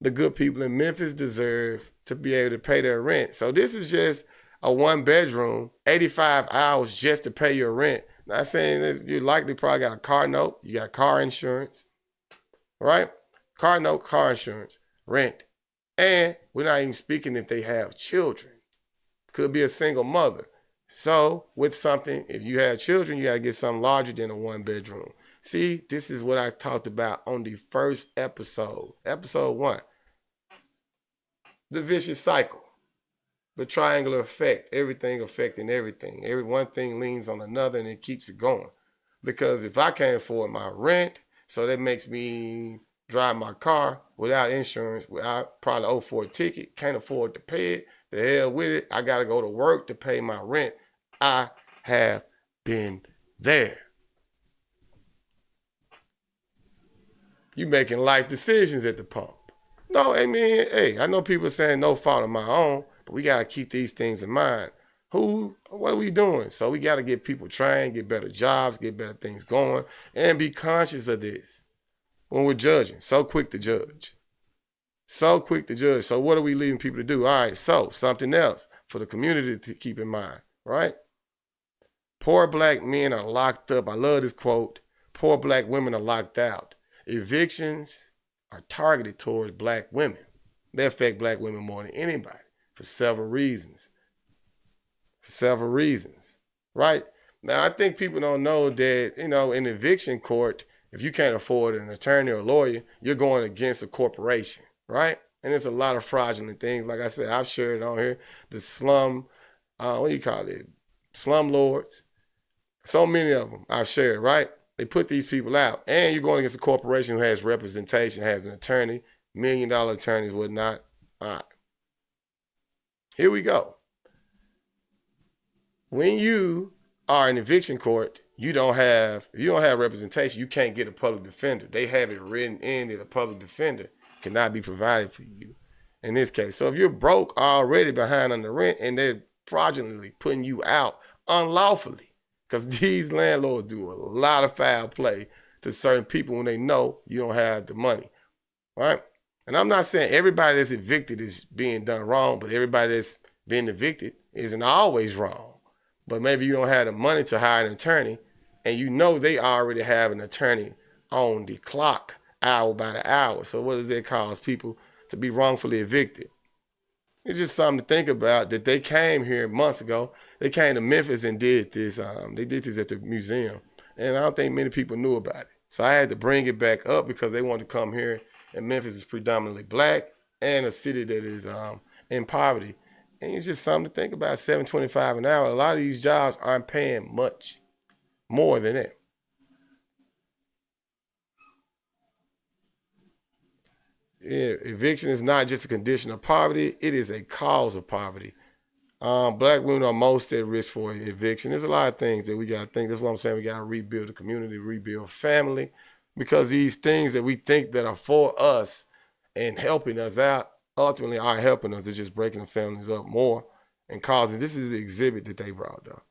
Speaker 1: The good people in Memphis deserve to be able to pay their rent. So this is just a 1-bedroom, 85 hours just to pay your rent. Not saying that you likely probably got a car note, you got car insurance, right? Car note, car insurance, rent. And we're not even speaking if they have children. Could be a single mother. So with something, if you have children, you got to get something larger than a 1-bedroom. See, this is what I talked about on the first episode, episode 1. The vicious cycle, the triangular effect, everything affecting everything. One thing leans on another and it keeps it going. Because if I can't afford my rent, so that makes me drive my car without insurance, without probably owe for a ticket, can't afford to pay it, the hell with it, I got to go to work to pay my rent. I have been there. You making life decisions at the pump. No, I mean, hey, I know people saying no fault of my own, but we got to keep these things in mind. What are we doing? So we got to get people trained, get better jobs, get better things going, and be conscious of this when we're judging. So quick to judge. So quick to judge. So what are we leaving people to do? All right, so something else for the community to keep in mind, right? Poor black men are locked up. I love this quote. Poor black women are locked out. Evictions are targeted towards black women. They affect black women more than anybody for several reasons. Right? Now, I think people don't know that, in eviction court, if you can't afford an attorney or a lawyer, you're going against a corporation, right? And there's a lot of fraudulent things. Like I said, I've shared it on here. The slum lords. So many of them I've shared, right? They put these people out. And you're going against a corporation who has representation, has an attorney, $1 million attorneys, whatnot. All right. Here we go. When you are in eviction court, if you don't have representation, you can't get a public defender. They have it written in that a public defender cannot be provided for you in this case. So if you're broke already behind on the rent and they're fraudulently putting you out unlawfully, because these landlords do a lot of foul play to certain people when they know you don't have the money, right? And I'm not saying everybody that's evicted is being done wrong, but everybody that's being evicted isn't always wrong. But maybe you don't have the money to hire an attorney, and you know they already have an attorney on the clock, hour by the hour. So what does that cause people to be wrongfully evicted? It's just something to think about that they came here months ago. They came to Memphis and did this. They did this at the museum. And I don't think many people knew about it. So I had to bring it back up because they wanted to come here. And Memphis is predominantly black and a city that is in poverty. And it's just something to think about, $7.25 an hour. A lot of these jobs aren't paying much. more than that. Yeah, eviction is not just a condition of poverty, it is a cause of poverty. Black women are most at risk for eviction. There's a lot of things that we got to think. That's what I'm saying. We got to rebuild the community, rebuild family, because these things that we think that are for us and helping us out ultimately aren't helping us. It's just breaking the families up more and causing. This is the exhibit that they brought up.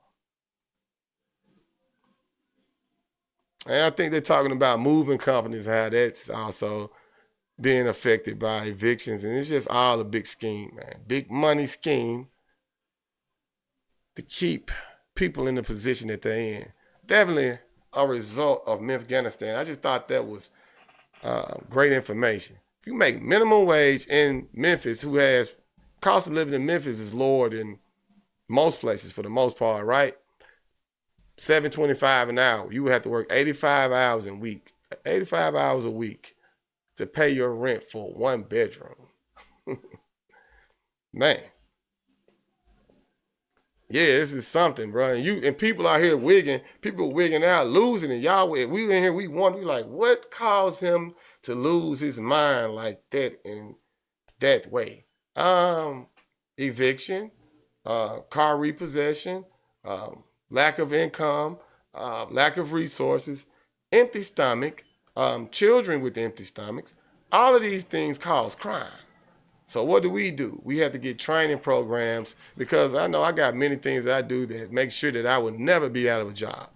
Speaker 1: And I think they're talking about moving companies, how that's also being affected by evictions. And it's just all a big scheme, man. Big money scheme to keep people in the position that they're in. Definitely a result of Memphganistan. I just thought that was great information. If you make minimum wage in Memphis, who has cost of living in Memphis is lower than most places for the most part, right? $7.25 an hour. You would have to work 85 hours a week. 85 hours a week to pay your rent for one bedroom. Man. Yeah, this is something, bro. And people out here wigging, people wigging out, losing it. Y'all, we in here, we wonder, like, what caused him to lose his mind like that in that way? Eviction, car repossession, lack of income, lack of resources, empty stomach, children with empty stomachs. All of these things cause crime. So what do? We have to get training programs, because I know I got many things that I do that make sure that I would never be out of a job.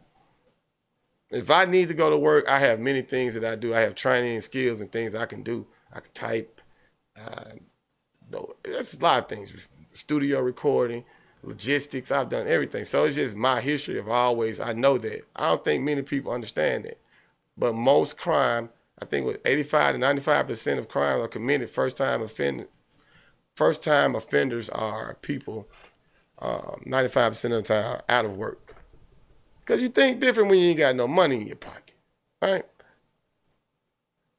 Speaker 1: If I need to go to work, I have many things that I do. I have training and skills and things I can do. I can type. That's a lot of things. Studio recording, logistics. I've done everything. So it's just my history of always. I know that. I don't think many people understand that. But most crime, I think with 85 to 95% of crimes are committed first-time offenders. First-time offenders are people 95% of the time out of work. Because you think different when you ain't got no money in your pocket, right?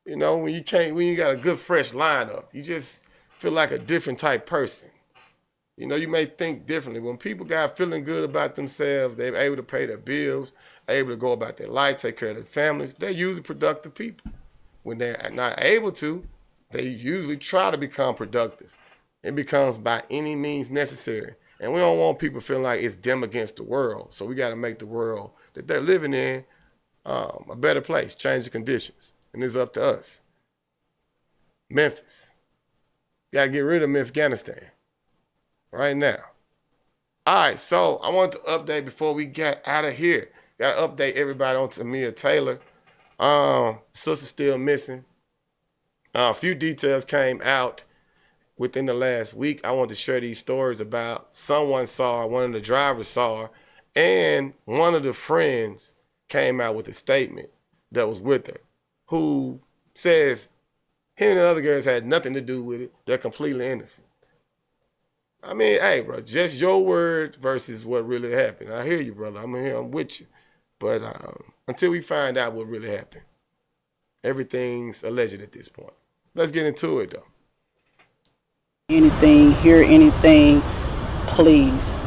Speaker 1: You know, when you got a good fresh lineup, you just feel like a different type person. You know, you may think differently. When people got feeling good about themselves, they're able to pay their bills, able to go about their life, take care of their families, they're usually productive people. When they're not able to, they usually try to become productive. It becomes by any means necessary. And we don't want people feeling like it's them against the world. So we got to make the world that they're living in a better place, change the conditions. And it's up to us. Memphis. Got to get rid of Memphganistan right now. All right, so I want to update before we get out of here. Got to update everybody on Tamia Taylor. Sister's still missing. A few details came out within the last week. I want to share these stories about someone saw her, one of the drivers saw her, and one of the friends came out with a statement that was with her, who says him and the other girls had nothing to do with it. They're completely innocent. I mean, hey, bro, just your word versus what really happened. I hear you, brother. I'm here. I'm with you. But until we find out what really happened, everything's alleged at this point. Let's get into it, though.
Speaker 18: Anything, hear anything, please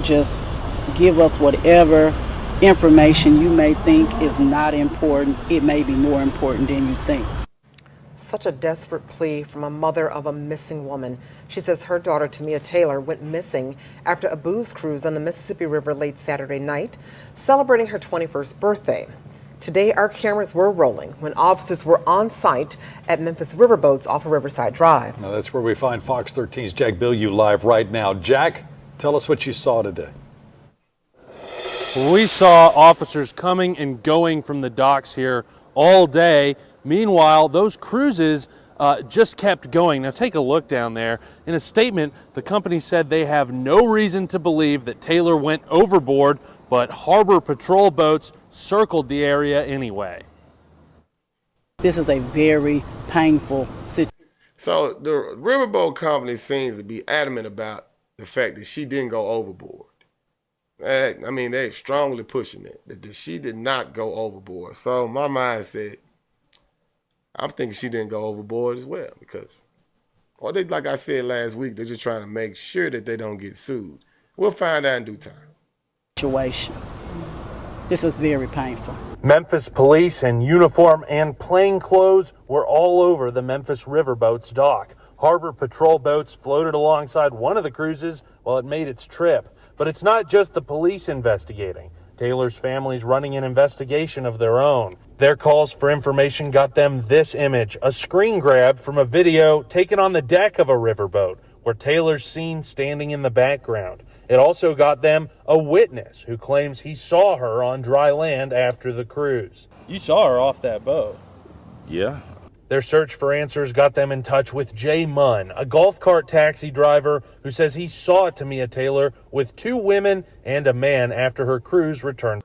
Speaker 18: just give us whatever information you may think is not important. It may be more important than you think.
Speaker 19: Such a desperate plea from a mother of a missing woman. She says her daughter, Tamia Taylor, went missing after a booze cruise on the Mississippi River late Saturday night, celebrating her 21st birthday. Today, our cameras were rolling when officers were on site at Memphis riverboats off of Riverside Drive.
Speaker 2: Now that's where we find Fox 13's Jack Bilyeu live right now. Jack, tell us what you saw today.
Speaker 20: We saw officers coming and going from the docks here all day. Meanwhile, those cruises just kept going. Now take a look down there. In a statement, the company said they have no reason to believe that Taylor went overboard, but harbor patrol boats circled the area anyway.
Speaker 18: This is a very painful situation.
Speaker 1: So the riverboat company seems to be adamant about the fact that she didn't go overboard. I mean, they're strongly pushing it, that she did not go overboard. So my mind said, I'm thinking she didn't go overboard as well, because, or they, like I said last week, they're just trying to make sure that they don't get sued. We'll find out in due time.
Speaker 18: Situation. This was very painful.
Speaker 20: Memphis police in uniform and plain clothes were all over the Memphis riverboat's dock. Harbor patrol boats floated alongside one of the cruises while it made its trip. But it's not just the police investigating. Taylor's family's running an investigation of their own. Their calls for information got them this image, a screen grab from a video taken on the deck of a riverboat where Taylor's seen standing in the background. It also got them a witness who claims he saw her on dry land after the cruise. You saw her off that boat?
Speaker 21: Yeah.
Speaker 20: Their search for answers got them in touch with Jay Munn, a golf cart taxi driver who says he saw Tamia Taylor with 2 women and a man after her cruise returned.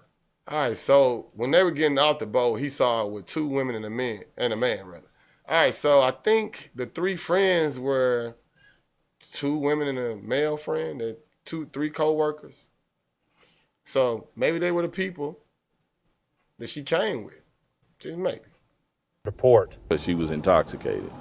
Speaker 1: All right, so when they were getting out the boat, he saw her with 2 women and a man. All right, so I think the 3 friends were 2 women and a male friend, 3 co-workers. So maybe they were the people that she came with, just maybe.
Speaker 20: Report.
Speaker 21: She was intoxicated,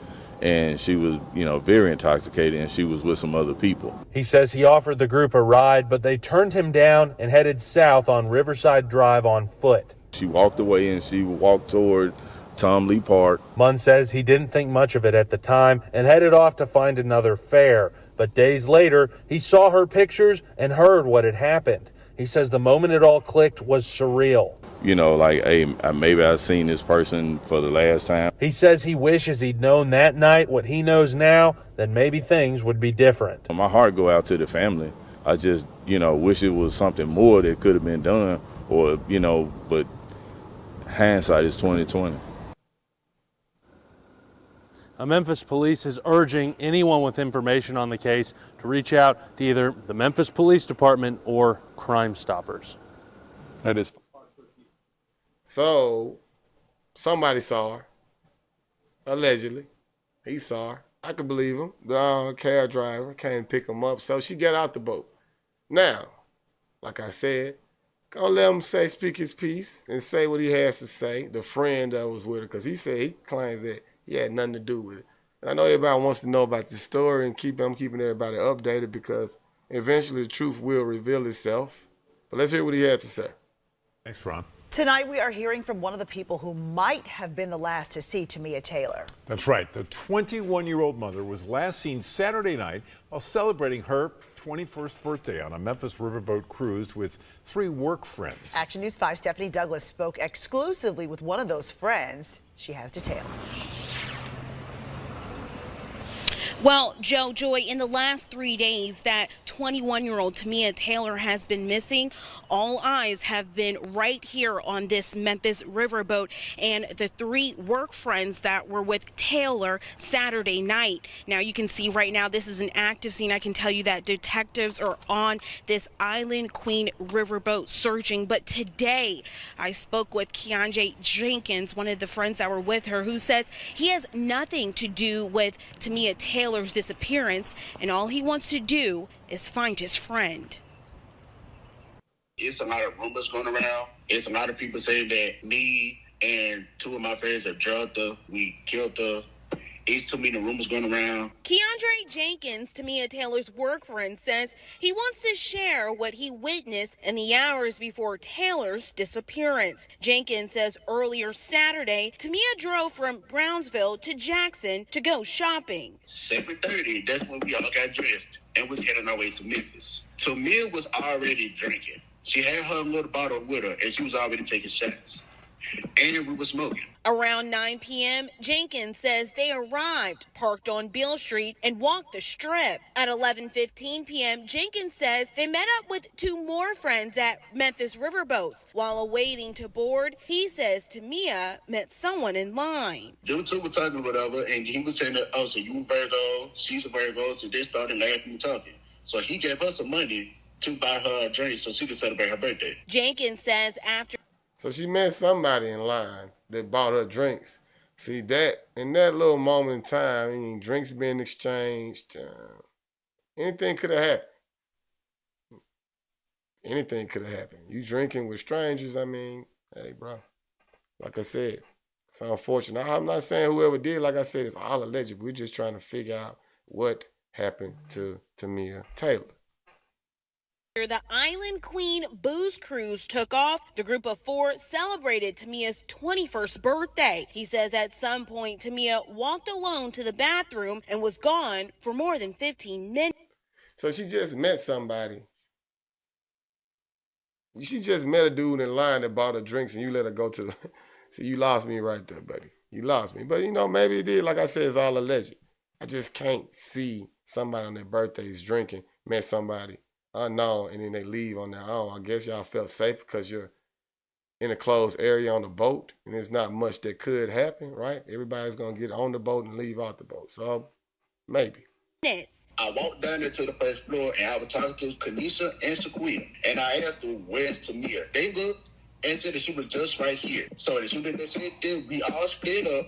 Speaker 21: and she was, very intoxicated, and she was with some other people.
Speaker 20: He says he offered the group a ride, but they turned him down and headed south on Riverside Drive on foot.
Speaker 21: She walked away, and she walked toward Tom Lee Park.
Speaker 20: Munn says he didn't think much of it at the time and headed off to find another fare. But days later, he saw her pictures and heard what had happened. He says the moment it all clicked was surreal.
Speaker 21: Hey, maybe I've seen this person for the last time.
Speaker 20: He says he wishes he'd known that night what he knows now, then maybe things would be different.
Speaker 21: My heart go out to the family. I just, wish it was something more that could have been done, or, but hindsight is 20/20.
Speaker 20: Memphis police is urging anyone with information on the case to reach out to either the Memphis Police Department or Crime Stoppers.
Speaker 2: That is.
Speaker 1: So somebody saw her, allegedly. He saw her. I could believe him. The cab driver came to pick him up. So she got out the boat. Now, like I said, gonna let him speak his piece and say what he has to say. The friend that was with her, because he claims that he had nothing to do with it. And I know everybody wants to know about the story, and I'm keeping everybody updated because eventually the truth will reveal itself. But let's hear what he had to say.
Speaker 16: Thanks, Ron.
Speaker 22: Tonight, we are hearing from one of the people who might have been the last to see Tamia Taylor.
Speaker 16: That's right. The 21-year-old mother was last seen Saturday night while celebrating her 21st birthday on a Memphis riverboat cruise with 3 work friends.
Speaker 22: Action News 5's Stephanie Douglas spoke exclusively with one of those friends. She has details.
Speaker 23: Well, Joy, in the last 3 days that 21-year-old Tamia Taylor has been missing, all eyes have been right here on this Memphis riverboat and the 3 work friends that were with Taylor Saturday night. Now, you can see right now this is an active scene. I can tell you that detectives are on this Island Queen riverboat searching. But today, I spoke with Keonjay Jenkins, one of the friends that were with her, who says he has nothing to do with Tamia Taylor's disappearance, and all he wants to do is find his friend.
Speaker 24: It's a lot of rumors going around. It's a lot of people saying that me and 2 of my friends have drugged her, we killed her. It's too many rumors going around.
Speaker 23: Keonjay Jenkins, Tamia Taylor's work friend, says he wants to share what he witnessed in the hours before Taylor's disappearance. Jenkins says earlier Saturday, Tamia drove from Brownsville to Jackson to go shopping.
Speaker 24: 7:30, that's when we all got dressed and was heading our way to Memphis. Tamia was already drinking. She had her little bottle with her, and she was already taking shots. And we were smoking.
Speaker 23: Around 9 p.m., Jenkins says they arrived, parked on Beale Street, and walked the strip. At 11:15 p.m., Jenkins says they met up with 2 more friends at Memphis riverboats. While awaiting to board, he says Tamia met someone in line.
Speaker 24: Them 2 were talking whatever, and he was saying that, so you a Virgo, she's a Virgo, so they started laughing and talking. So he gave her some money to buy her a drink so she could celebrate her birthday.
Speaker 23: Jenkins says after...
Speaker 1: So she met somebody in line that bought her drinks. See, that in that little moment in time, drinks being exchanged, anything could have happened. Anything could have happened. You drinking with strangers, hey, bro. Like I said, it's unfortunate. I'm not saying whoever did, like I said, it's all alleged. We're just trying to figure out what happened to Tamia Taylor.
Speaker 23: The Island Queen booze cruise took off. The group of 4 celebrated Tamia's 21st birthday. He says at some point Tamia walked alone to the bathroom and was gone for more than 15 minutes.
Speaker 1: So she just met somebody. She just met a dude in line that bought her drinks and you let her go to the... See, you lost me right there, buddy. You lost me. But, you know, maybe it did. Like I said, it's all alleged. I just can't see somebody on their birthdays drinking, met somebody unknown, and then they leave on their own. I guess y'all felt safe because you're in a closed area on the boat, and there's not much that could happen, right? Everybody's going to get on the boat and leave off the boat. So, maybe.
Speaker 24: I walked down there to the first floor, and I was talking to Kanisha and Shaquille, and I asked them, where's Tamia? They looked and said that she was just right here. So as soon as they said that, we all split up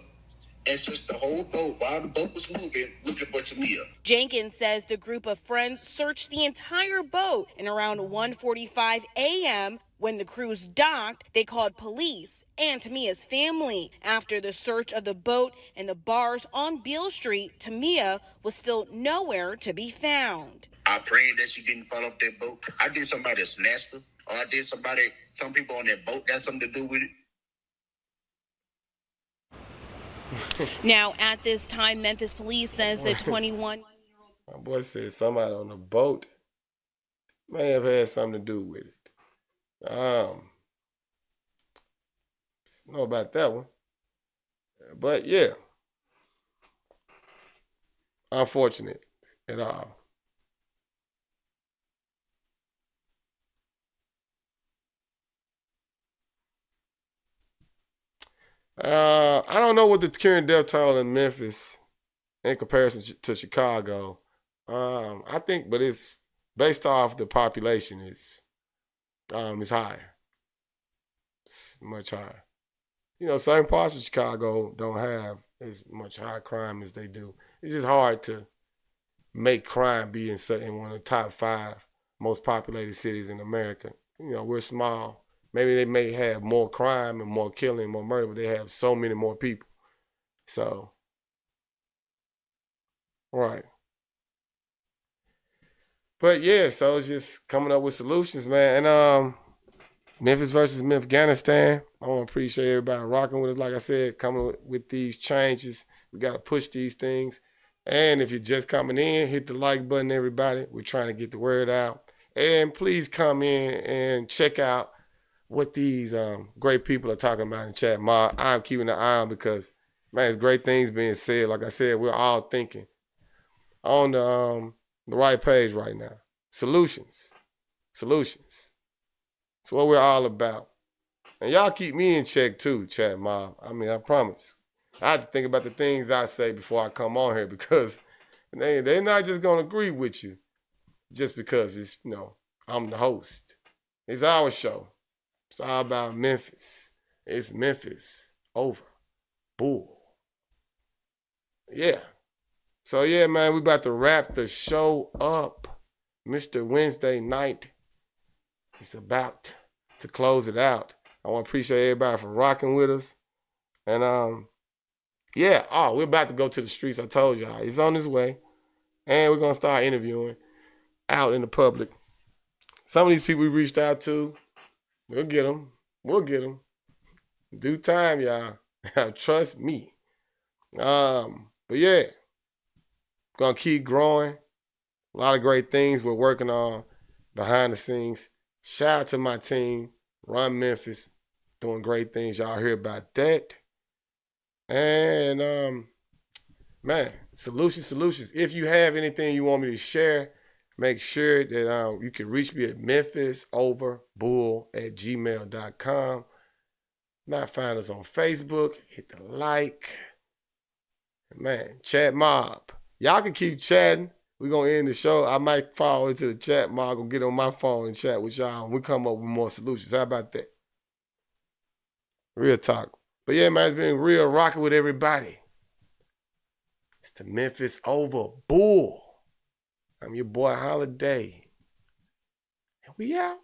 Speaker 24: and searched the whole boat while the boat was moving, looking for Tamia.
Speaker 23: Jenkins says the group of friends searched the entire boat, and around 1:45 a.m., when the cruise docked, they called police and Tamia's family. After the search of the boat and the bars on Beale Street, Tamia was still nowhere to be found.
Speaker 24: I prayed that she didn't fall off that boat. I did somebody snatched her, or I did some people on that boat got something to do with it.
Speaker 23: Now, at this time, Memphis police says the 21...
Speaker 1: My boy said somebody on the boat may have had something to do with it. Know about that one. But, yeah. Unfortunate at all. I don't know what the current death toll in Memphis in comparison to Chicago. I think, but it's based off the population. It's higher. It's much higher. You know, certain parts of Chicago don't have as much high crime as they do. It's just hard to make crime be in one of the top 5 most populated cities in America. You know, we're small. Maybe they may have more crime and more killing, more murder, but they have so many more people. So, right. But yeah, so it's just coming up with solutions, man. And Memphis versus Memphganistan. I want to appreciate everybody rocking with us. Like I said, coming with these changes. We got to push these things. And if you're just coming in, hit the like button, everybody. We're trying to get the word out. And please come in and check out what these great people are talking about in chat. I'm keeping an eye on because, man, there's great things being said. Like I said, we're all thinking on the right page right now. Solutions. It's what we're all about. And y'all keep me in check too, chat mob. I mean, I promise. I have to think about the things I say before I come on here because they're not just going to agree with you just because it's, you know, I'm the host. It's our show. It's all about Memphis. It's Memphis over bull. Yeah. So, yeah, man, we about to wrap the show up. Mr. Wednesday night is about to close it out. I want to appreciate everybody for rocking with us. And, yeah, we're about to go to the streets. I told y'all. He's on his way. And we're going to start interviewing out in the public. Some of these people we reached out to, we'll get them. Due time, y'all. Trust me. But yeah, gonna keep growing. A lot of great things we're working on behind the scenes. Shout out to my team, Run Memphis, doing great things. Y'all hear about that. And man, solutions. If you have anything you want me to share, make sure that you can reach me at memphisoverbull@gmail.com. Not find us on Facebook. Hit the like. Man, chat mob. Y'all can keep chatting. We're going to end the show. I might fall into the chat mob. I'll get on my phone and chat with y'all. And we come up with more solutions. How about that? Real talk. But yeah, man, it's been real rocking with everybody. It's the Memphis Over Bull. I'm your boy Holiday. And we out.